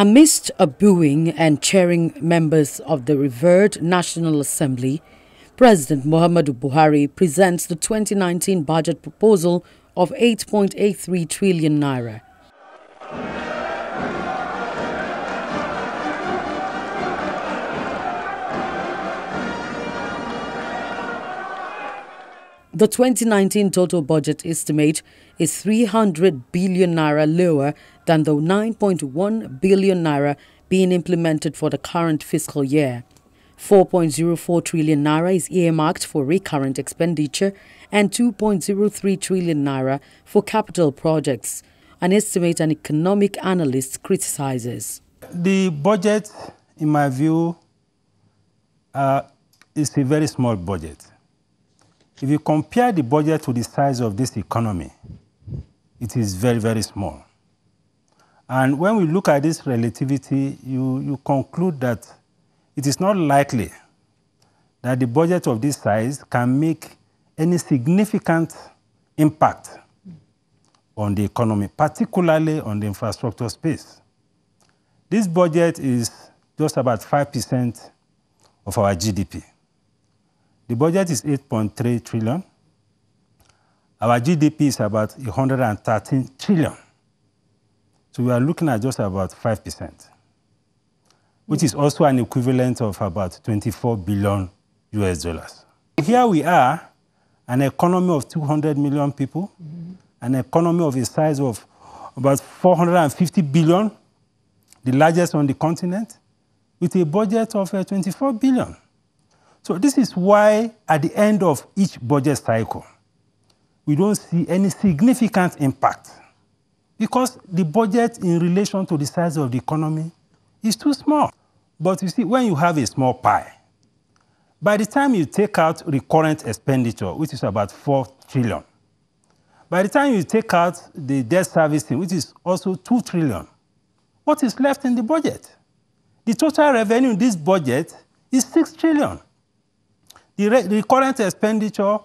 Amidst a booing and cheering members of the revered National Assembly, President Muhammadu Buhari presents the 2019 budget proposal of 8.83 trillion naira. The 2019 total budget estimate is 300 billion naira lower than the 9.1 billion naira being implemented for the current fiscal year. 4.04 trillion naira is earmarked for recurrent expenditure and 2.03 trillion naira for capital projects, an estimate an economic analyst criticizes. The budget, in my view, is a very small budget. If you compare the budget to the size of this economy, it is very, very small. And when we look at this relativity, you conclude that it is not likely that the budget of this size can make any significant impact on the economy, particularly on the infrastructure space. This budget is just about 5% of our GDP. The budget is 8.3 trillion. Our GDP is about 113 trillion. So we are looking at just about 5%, which is also an equivalent of about 24 billion US dollars. Here we are, an economy of 200 million people, an economy of a size of about 450 billion, the largest on the continent, with a budget of 24 billion. So this is why at the end of each budget cycle, we don't see any significant impact, because the budget in relation to the size of the economy is too small. But you see, when you have a small pie, by the time you take out recurrent expenditure, which is about 4 trillion, by the time you take out the debt servicing, which is also 2 trillion, what is left in the budget? The total revenue in this budget is 6 trillion. The recurrent expenditure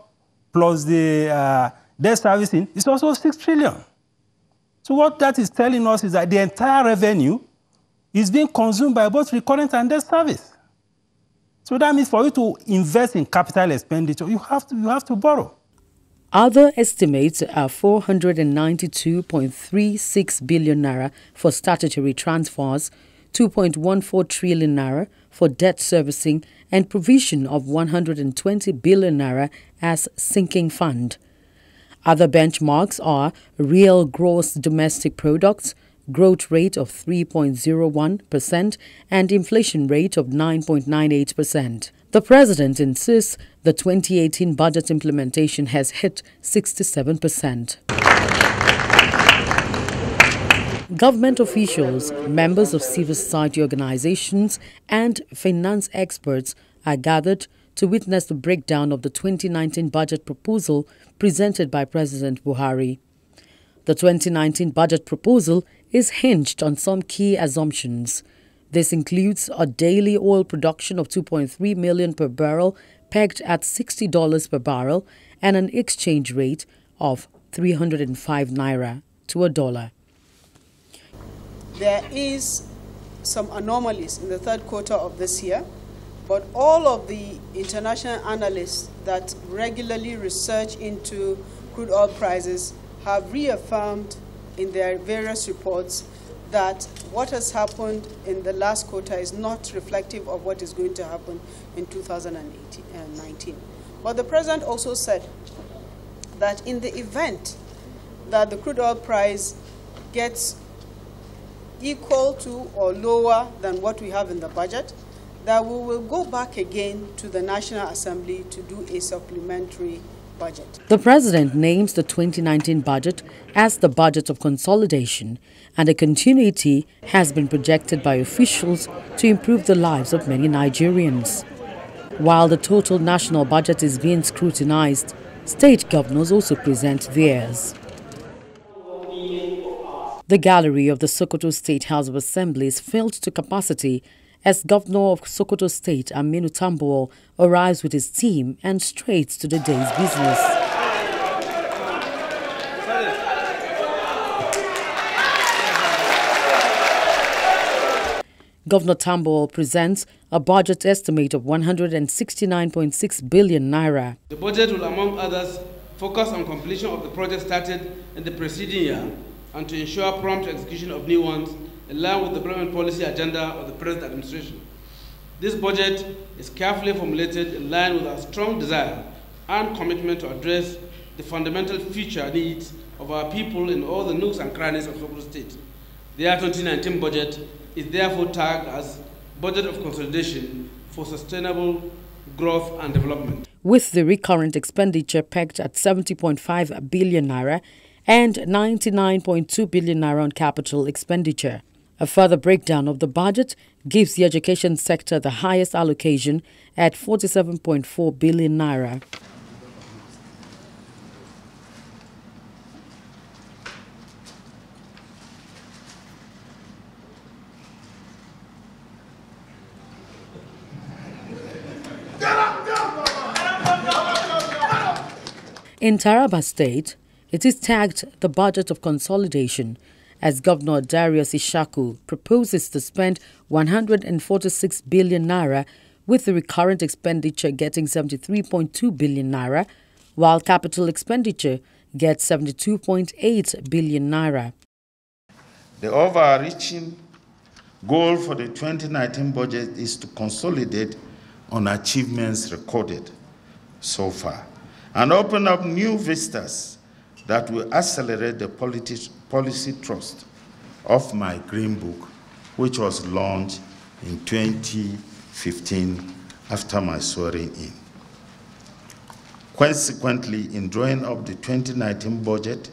plus the debt servicing is also 6 trillion. So what that is telling us is that the entire revenue is being consumed by both recurrent and debt service. So that means for you to invest in capital expenditure, you have to borrow. Other estimates are 492.36 billion naira for statutory transfers, 2.14 trillion naira for debt servicing, and provision of 120 billion naira as sinking fund. Other benchmarks are real gross domestic products, growth rate of 3.01% and inflation rate of 9.98%. The president insists the 2018 budget implementation has hit 67%. Government officials, members of civil society organizations, and finance experts are gathered to witness the breakdown of the 2019 budget proposal presented by President Buhari. The 2019 budget proposal is hinged on some key assumptions. This includes a daily oil production of 2.3 million per barrel, pegged at $60 per barrel, and an exchange rate of 305 naira to a dollar. There is some anomalies in the third quarter of this year, but all of the international analysts that regularly research into crude oil prices have reaffirmed in their various reports that what has happened in the last quarter is not reflective of what is going to happen in 2019. But the president also said that in the event that the crude oil price gets equal to or lower than what we have in the budget, that we will go back again to the National Assembly to do a supplementary budget. The president names the 2019 budget as the budget of consolidation, and a continuity has been projected by officials to improve the lives of many Nigerians. While the total national budget is being scrutinized, state governors also present theirs. The gallery of the Sokoto State House of Assembly is filled to capacity as Governor of Sokoto State, Aminu Tambuwal, arrives with his team and straight to the day's business. Governor Tambol presents a budget estimate of 169.6 billion naira. The budget will, among others, focus on completion of the projects started in the preceding year and to ensure prompt execution of new ones in line with the development policy agenda of the present administration. This budget is carefully formulated in line with our strong desire and commitment to address the fundamental future needs of our people in all the nooks and crannies of Sokoto State. The year 2019 budget is therefore tagged as Budget of Consolidation for Sustainable Growth and Development. With the recurrent expenditure pegged at 70.5 billion naira and 99.2 billion naira on capital expenditure. A further breakdown of the budget gives the education sector the highest allocation at 47.4 billion naira. In Taraba State, it is tagged the Budget of Consolidation, as Governor Darius Ishaku proposes to spend 146 billion naira, with the recurrent expenditure getting 73.2 billion naira, while capital expenditure gets 72.8 billion naira. The overarching goal for the 2019 budget is to consolidate on achievements recorded so far and open up new vistas that will accelerate the policy thrust of my Green Book, which was launched in 2015 after my swearing in. Consequently, in drawing up the 2019 budget,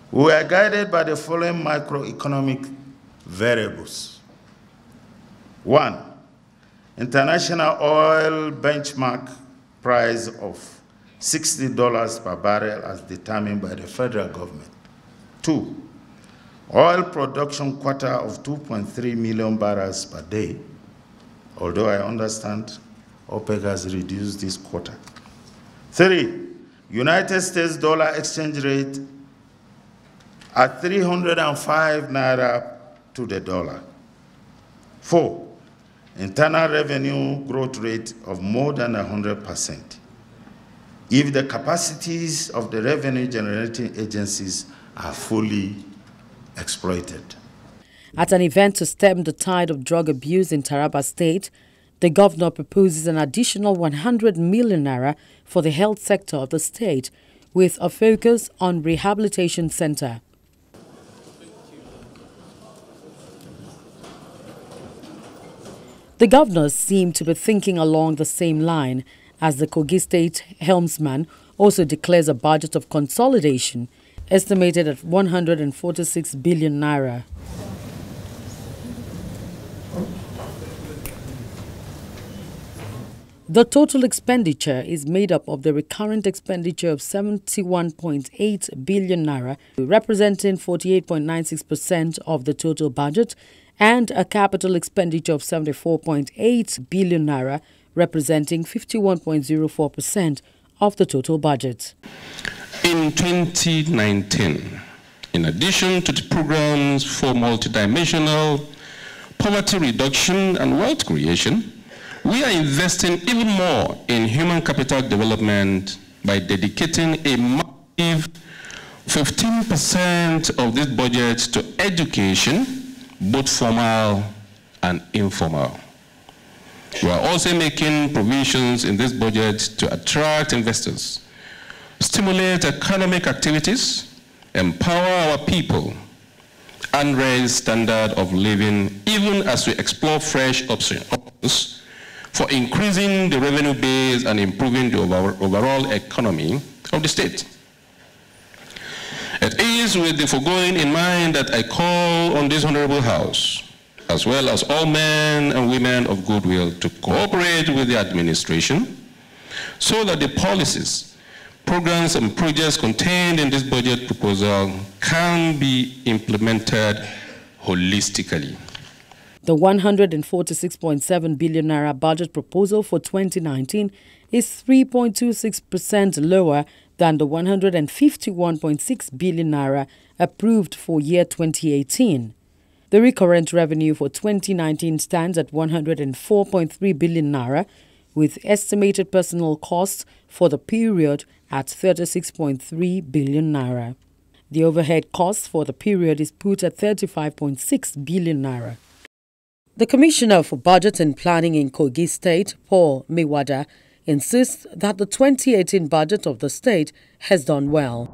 we were guided by the following macroeconomic variables. 1, international oil benchmark price of $60 per barrel as determined by the federal government. 2, oil production quota of 2.3 million barrels per day, although I understand OPEC has reduced this quota. 3, United States dollar exchange rate at 305 naira to the dollar. 4, internal revenue growth rate of more than 100%. If the capacities of the revenue-generating agencies are fully exploited. At an event to stem the tide of drug abuse in Taraba State, the governor proposes an additional 100 million naira for the health sector of the state, with a focus on rehabilitation center. The governors seem to be thinking along the same line, as the Kogi State helmsman also declares a budget of consolidation estimated at 146 billion naira. The total expenditure is made up of the recurrent expenditure of 71.8 billion naira, representing 48.96% of the total budget, and a capital expenditure of 74.8 billion naira, representing 51.04% of the total budget. In 2019, in addition to the programs for multidimensional poverty reduction and wealth creation, we are investing even more in human capital development by dedicating a massive 15% of this budget to education, both formal and informal. We are also making provisions in this budget to attract investors, stimulate economic activities, empower our people, and raise standard of living, even as we explore fresh options for increasing the revenue base and improving the overall economy of the state. It is with the foregoing in mind that I call on this Honorable House, as well as all men and women of goodwill, to cooperate with the administration so that the policies, programs, and projects contained in this budget proposal can be implemented holistically. The 146.7 billion naira budget proposal for 2019 is 3.26% lower than the 151.6 billion naira approved for year 2018. The recurrent revenue for 2019 stands at 104.3 billion naira, with estimated personnel costs for the period at 36.3 billion naira. The overhead cost for the period is put at 35.6 billion naira. The Commissioner for Budget and Planning in Kogi State, Paul Miwada, insists that the 2018 budget of the state has done well.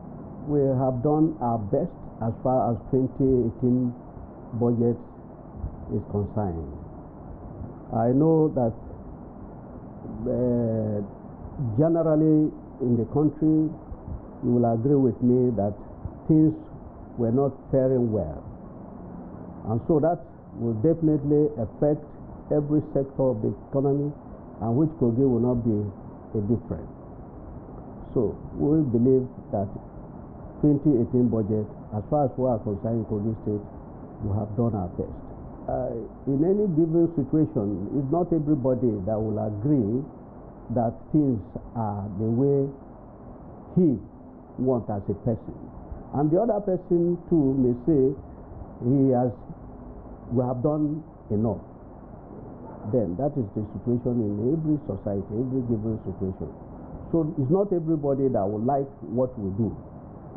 We have done our best as far as 2018 budget is concerned. I know that generally in the country, you will agree with me that things were not faring well. And so that will definitely affect every sector of the economy, and which Kogi will not be a different. So we believe that 2018 budget, as far as we are concerned in Kogi State, we have done our best. In any given situation, it's not everybody that will agree that things are the way he wants as a person. And the other person too may say we have done enough. Then that is the situation in every society, every given situation. So it's not everybody that will like what we do.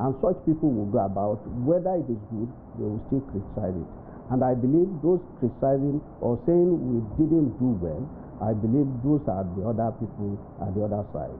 And such people will go about, whether it is good, they will still criticize it. And I believe those criticizing or saying we didn't do well, I believe those are the other people at the other side.